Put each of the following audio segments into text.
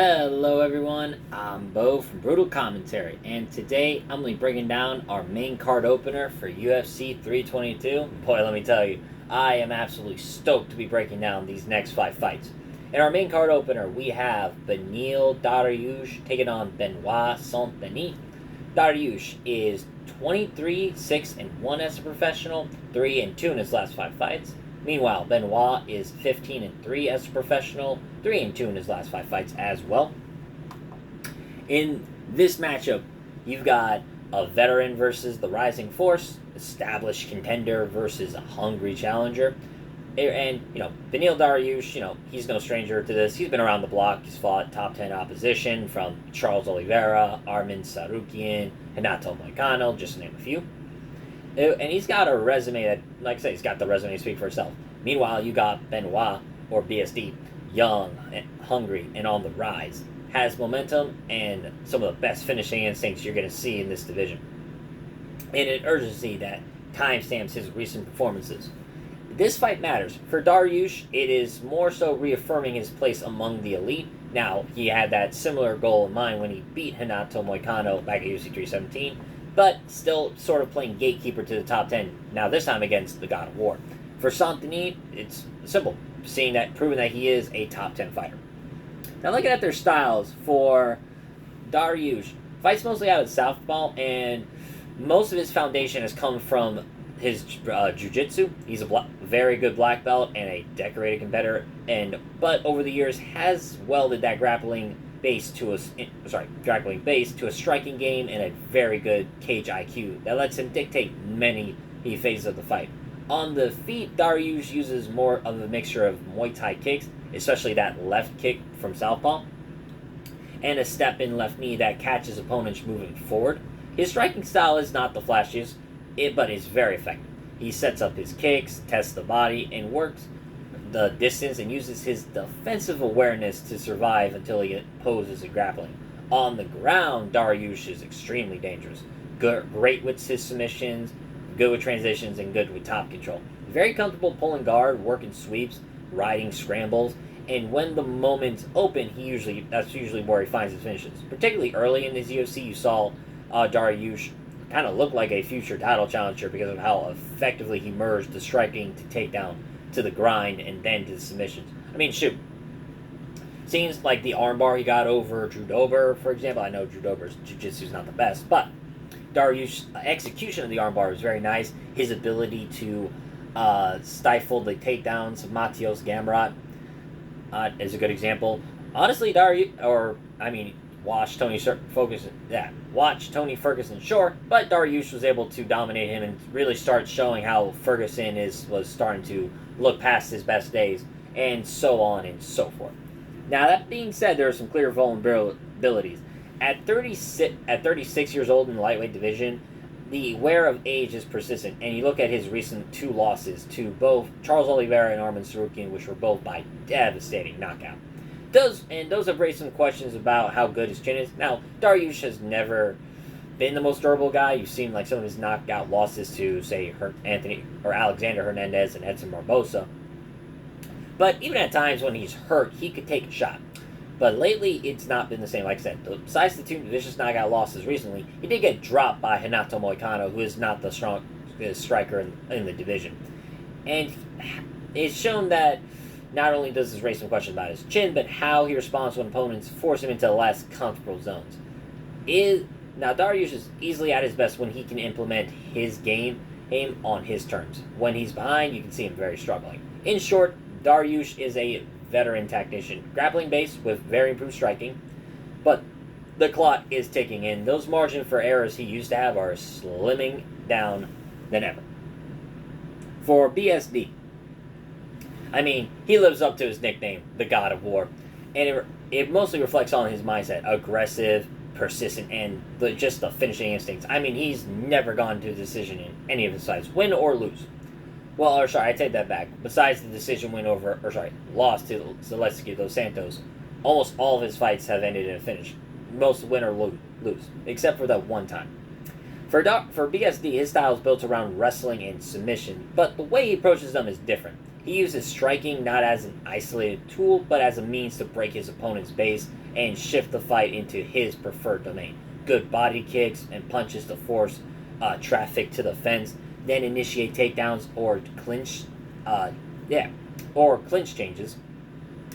Hello everyone, I'm Bo from Brutal Commentary, and today I'm going to be breaking down our main card opener for UFC 322. Boy, let me tell you, I am absolutely stoked to be breaking down these next 5 fights. In our main card opener, we have Beneil Dariush taking on Benoit Saint-Denis. Dariush is 23-6-1 as a professional, 3-2 in his last 5 fights. Meanwhile, Benoit is 15-3 as a professional, 3-2 in his last 5 fights as well. In this matchup, you've got a veteran versus the rising force, established contender versus a hungry challenger. And, Beneil Dariush, he's no stranger to this. He's been around the block. He's fought top 10 opposition from Charles Oliveira, Arman Tsarukyan, Renato Moicano, just to name a few. And he's got a resume that, like I said, he's got the resume to speak for itself. Meanwhile, you got Benoit, or BSD, young and hungry and on the rise, has momentum and some of the best finishing instincts you're going to see in this division, and an urgency that timestamps his recent performances. This fight matters. For Dariush, it is more so reaffirming his place among the elite. Now, he had that similar goal in mind when he beat Renato Moicano back at UFC 317, but still sort of playing gatekeeper to the top 10, now this time against the God of War. For Saint-Denis, it's simple, proving that he is a top 10 fighter. Now looking at their styles, for Dariush, fights mostly out of southpaw, and most of his foundation has come from his jiu-jitsu. He's a very good black belt and a decorated competitor, but over the years has welded that grappling base to a striking game and a very good cage IQ that lets him dictate many phases of the fight. On the feet, Dariush uses more of a mixture of Muay Thai kicks, especially that left kick from southpaw, and a step-in left knee that catches opponents moving forward. His striking style is not the flashiest, but is very effective. He sets up his kicks, tests the body, and works the distance and uses his defensive awareness to survive until he opposes a grappling. On the ground, Dariush is extremely dangerous. Great with his submissions, good with transitions, and good with top control. Very comfortable pulling guard, working sweeps, riding scrambles, and when the moment's open, that's usually where he finds his finishes. Particularly early in his UFC, you saw Dariush kind of look like a future title challenger because of how effectively he merged the striking to takedown, to the grind, and then to the submissions. I mean, shoot. Seems like the armbar he got over Drew Dober, for example. I know Drew Dober's jiu-jitsu is not the best, but Dariush's execution of the armbar was very nice. His ability to stifle the takedowns of Matios Gamrot is a good example. Honestly, watch Tony Ferguson, sure, but Dariush was able to dominate him and really start showing how Ferguson was starting to look past his best days, and so on and so forth. Now, that being said, there are some clear vulnerabilities. At 36 years old in the lightweight division, the wear of age is persistent, and you look at his recent 2 losses to both Charles Oliveira and Arman Tsarukyan, which were both by devastating knockout. Those have raised some questions about how good his chin is. Now, Dariush has never been the most durable guy. You've seen like some of his knockout losses to, say, Alexander Hernandez and Edson Barbosa. But even at times when he's hurt, he could take a shot. But lately, it's not been the same. Like I said, besides the 2 vicious knockout losses recently, he did get dropped by Renato Moicano, who is not the strongest striker in the division. And it's shown that not only does this raise some questions about his chin, but how he responds when opponents force him into less comfortable zones. Now, Dariush is easily at his best when he can implement his game on his terms. When he's behind, you can see him very struggling. In short, Dariush is a veteran tactician, grappling based with very improved striking, but the clock is ticking, and those margins for errors he used to have are slimming down than ever. For BSD, he lives up to his nickname, the God of War, and it mostly reflects on his mindset, aggressive, persistent, and just the finishing instincts. He's never gone to a decision in any of his fights, win or lose. I take that back. Besides the decision loss to Zaleski dos Santos, almost all of his fights have ended in a finish. Most win or lose, except for that one time. For BSD, his style is built around wrestling and submission, but the way he approaches them is different. He uses striking not as an isolated tool, but as a means to break his opponent's base and shift the fight into his preferred domain. Good body kicks and punches to force traffic to the fence, then initiate takedowns or clinch, or clinch changes.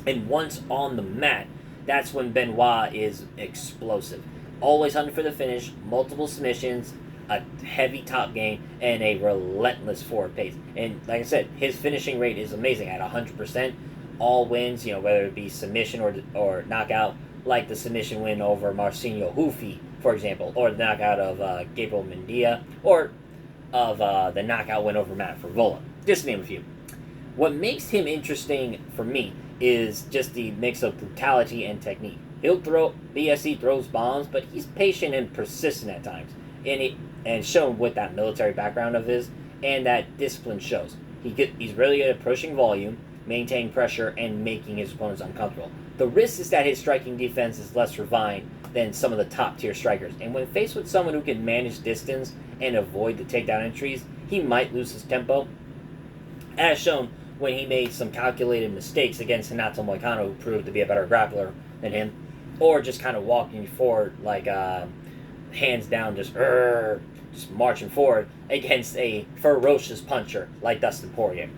And once on the mat, that's when Benoit is explosive. Always hunting for the finish, multiple submissions, a heavy top game, and a relentless forward pace. And like I said, his finishing rate is amazing at 100%. All wins, whether it be submission or knockout, like the submission win over Marcinho Hufi, for example, or the knockout of Gabriel Mendia, or of the knockout win over Matt Favola, just to name a few. What makes him interesting for me is just the mix of brutality and technique. BSD throws bombs, but he's patient and persistent at times, and shown with that military background of his, and that discipline shows. He's really good at pushing volume, maintaining pressure, and making his opponents uncomfortable. The risk is that his striking defense is less refined than some of the top-tier strikers, and when faced with someone who can manage distance and avoid the takedown entries, he might lose his tempo, as shown when he made some calculated mistakes against Renato Moicano, who proved to be a better grappler than him, or just kind of walking forward like hands down, just marching forward against a ferocious puncher like Dustin Poirier.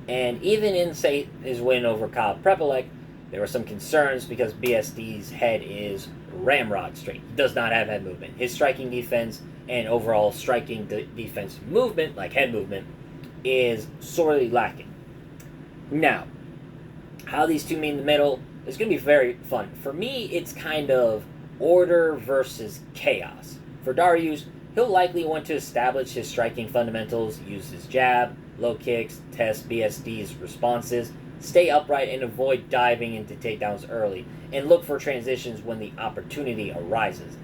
And even in, say, his win over Kyle Prepolek, there were some concerns because BSD's head is ramrod straight. He does not have head movement. His striking defense and overall striking defense movement, like head movement, is sorely lacking. Now, how these two meet in the middle is going to be very fun. For me, it's kind of order versus chaos. For Dariush, he'll likely want to establish his striking fundamentals, use his jab, low kicks, test BSD's responses, stay upright and avoid diving into takedowns early, and look for transitions when the opportunity arises.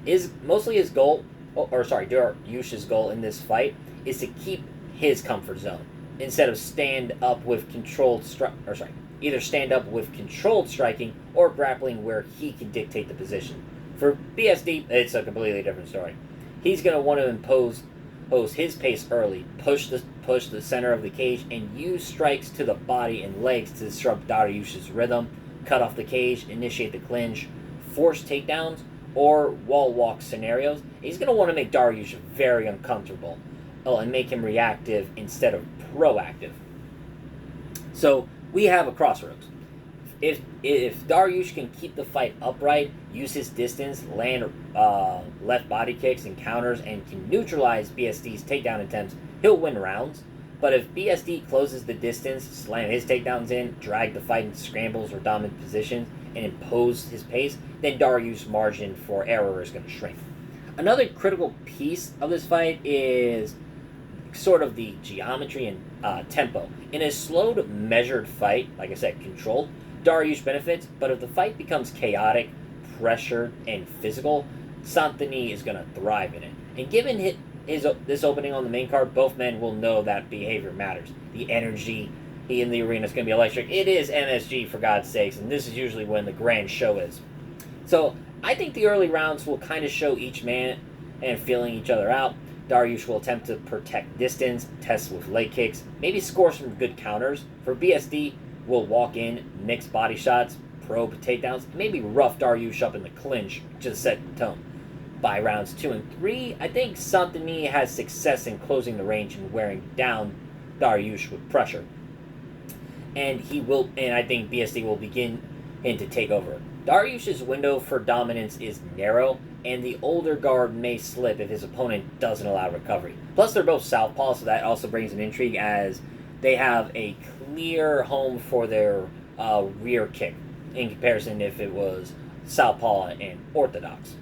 Dariosh's goal in this fight is to keep his comfort zone instead of either stand up with controlled striking or grappling where he can dictate the position. For BSD, it's a completely different story. He's going to want to impose his pace early, push the center of the cage, and use strikes to the body and legs to disrupt Dariush's rhythm, cut off the cage, initiate the clinch, force takedowns, or wall walk scenarios. He's going to want to make Dariush very uncomfortable and make him reactive instead of proactive. So we have a crossroads. If Dariush can keep the fight upright, use his distance, land left body kicks and counters, and can neutralize BSD's takedown attempts, he'll win rounds. But if BSD closes the distance, slam his takedowns in, drag the fight into scrambles or dominant positions, and impose his pace, then Dariush's margin for error is going to shrink. Another critical piece of this fight is sort of the geometry and tempo. In a slowed, measured fight, like I said, controlled, Dariush benefits, but if the fight becomes chaotic, pressured, and physical, Saint-Denis is going to thrive in it. And given this opening on the main card, both men will know that behavior matters. The energy in the arena is going to be electric. It is MSG, for God's sakes, and this is usually when the grand show is. So I think the early rounds will kind of show each man and feeling each other out. Dariush will attempt to protect distance, test with leg kicks, maybe score some good counters. For BSD, will walk in, mix body shots, probe takedowns, maybe rough Dariush up in the clinch, just set the tone. By rounds 2 and 3, I think Saint-Denis has success in closing the range and wearing down Dariush with pressure. And I think BSD will begin to take over. Dariush's window for dominance is narrow, and the older guard may slip if his opponent doesn't allow recovery. Plus, they're both southpaw, so that also brings an intrigue as they have a clear home for their rear kick in comparison if it was southpaw and orthodox.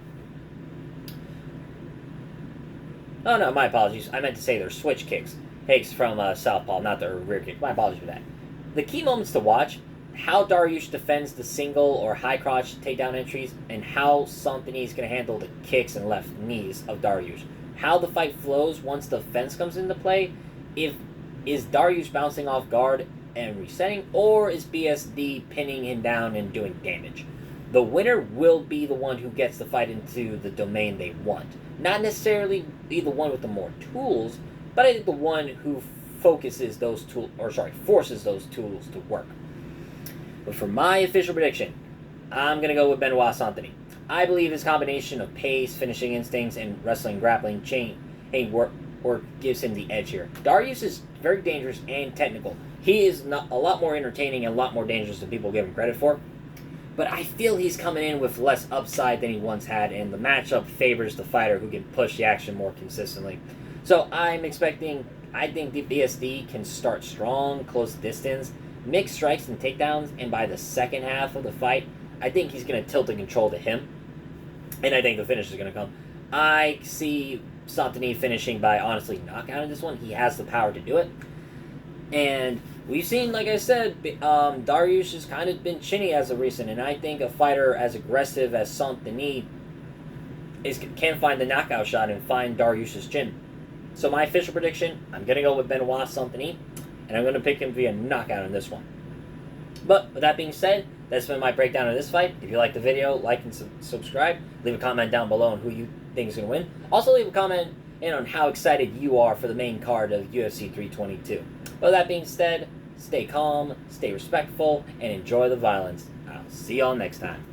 Oh no, my apologies. I meant to say their switch kicks from southpaw, not their rear kick. My apologies for that. The key moments to watch: how Dariush defends the single or high crotch takedown entries, and how Saint-Denis is going to handle the kicks and left knees of Dariush. How the fight flows once the fence comes into play. Is Dariush bouncing off guard and resetting, or is BSD pinning him down and doing damage? The winner will be the one who gets the fight into the domain they want. Not necessarily be the one with the more tools, but I think the one who forces those tools to work. But for my official prediction, I'm going to go with Benoit Saint-Denis. I believe his combination of pace, finishing instincts, and wrestling grappling chain work gives him the edge here. Dariush is very dangerous and technical. He is not a lot more entertaining and a lot more dangerous than people give him credit for. But I feel he's coming in with less upside than he once had, and the matchup favors the fighter who can push the action more consistently. So I think the BSD can start strong, close distance, mix strikes and takedowns, and by the second half of the fight, I think he's going to tilt the control to him, and I think the finish is going to come. I see Saint-Denis finishing by, honestly, knockout in this one. He has the power to do it. And we've seen, like I said, Dariush has kind of been chinny as of recent, and I think a fighter as aggressive as Saint-Denis can find the knockout shot and find Dariush's chin. So my official prediction, I'm going to go with Benoit Saint-Denis, and I'm going to pick him via knockout in this one. But with that being said, that's been my breakdown of this fight. If you like the video, like and subscribe. Leave a comment down below on who you think is going to win. Also leave a comment in on how excited you are for the main card of UFC 322. But with that being said, stay calm, stay respectful, and enjoy the violence. I'll see y'all next time.